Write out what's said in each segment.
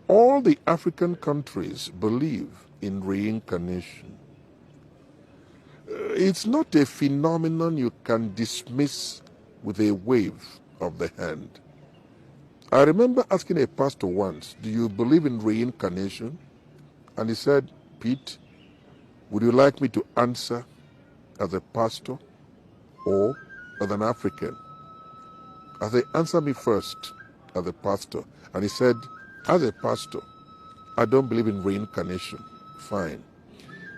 All the African countries believe in reincarnation. It's not a phenomenon you can dismiss with a wave of the hand. I remember asking a pastor once, do you believe in reincarnation? And he said, Pete, would you like me to answer as a pastor or as an African? I said, answer me first as a pastor. And he said, as a pastor, I don't believe in reincarnation. Fine.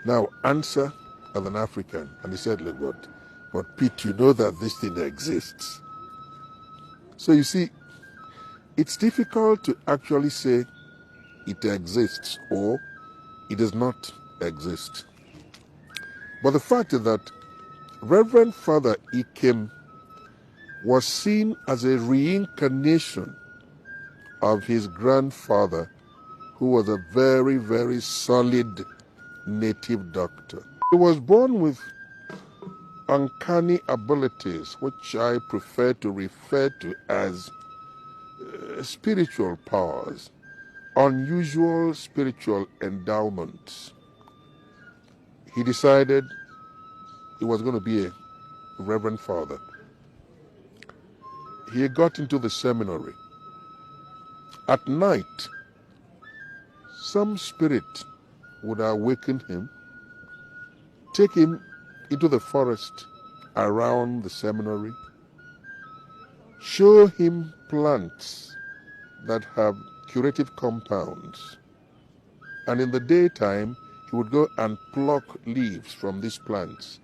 Now answer as an African. And he said, look, but Pete, you know that this thing exists. So you see, it's difficult to actually say it exists or it does not exist. But the fact is that Reverend Father Ikem was seen as a reincarnation of his grandfather, who was a very, very solid native doctor. He was born with uncanny abilities, which I prefer to refer to as spiritual powers, unusual spiritual endowments. He decided he was going to be a reverend father. He got into the seminary. At night, some spirit would awaken him, take him into the forest around the seminary, show him plants that have curative compounds, and in the daytime he would go and pluck leaves from these plants,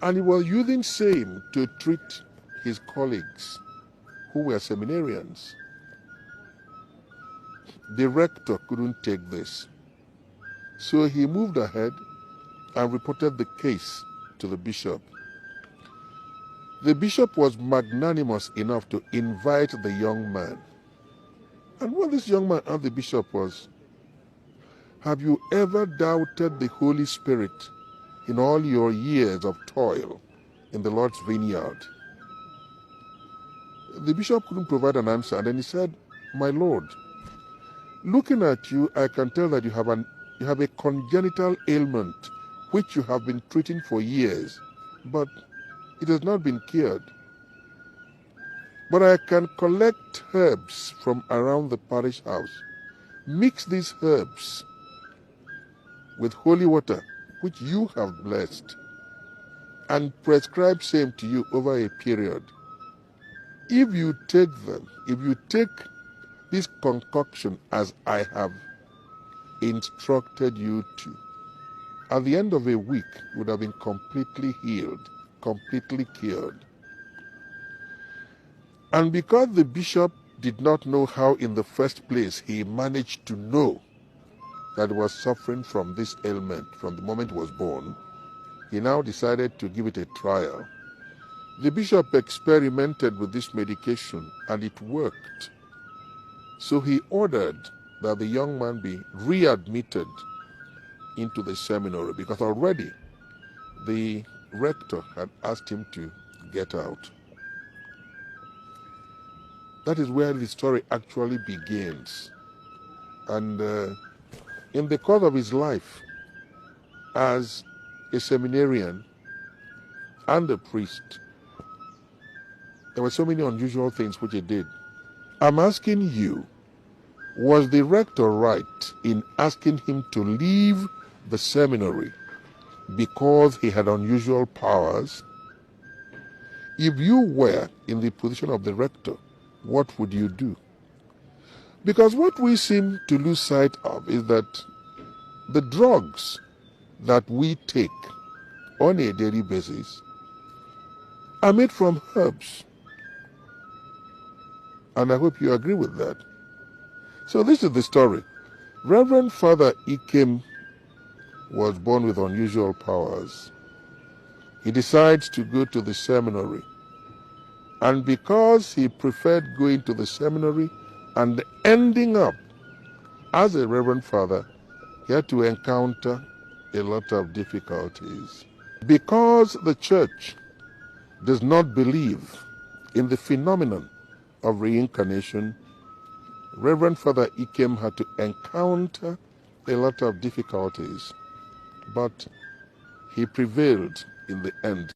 and he was using same to treat his colleagues who were seminarians. The rector couldn't take this, so he moved ahead and reported the case to the bishop. The bishop was magnanimous enough to invite the young man. And what this young man asked the bishop was, have you ever doubted the Holy Spirit in all your years of toil in the Lord's vineyard? The bishop couldn't provide an answer, and then he said, my Lord, looking at you, I can tell that you have a congenital ailment which you have been treating for years, but it has not been cured. But I can collect herbs from around the parish house, mix these herbs with holy water, which you have blessed, and prescribe same to you over a period. If you take them, if you take this concoction as I have instructed you to, at the end of a week, you would have been completely healed, completely cured. And because the bishop did not know how in the first place he managed to know that he was suffering from this ailment from the moment he was born, he now decided to give it a trial. The bishop experimented with this medication and it worked. So he ordered that the young man be readmitted into the seminary because already the rector had asked him to get out. That is where the story actually begins. And in the course of his life as a seminarian and a priest, there were so many unusual things which he did. I'm asking you, was the rector right in asking him to leave the seminary because he had unusual powers? If you were in the position of the rector, what would you do? Because what we seem to lose sight of is that the drugs that we take on a daily basis are made from herbs. And I hope you agree with that. So this is the story. Reverend Father Ikem was born with unusual powers. He decides to go to the seminary. And because he preferred going to the seminary and ending up as a reverend father, he had to encounter a lot of difficulties. Because the church does not believe in the phenomenon of reincarnation, Reverend Father Ikem had to encounter a lot of difficulties, but he prevailed in the end.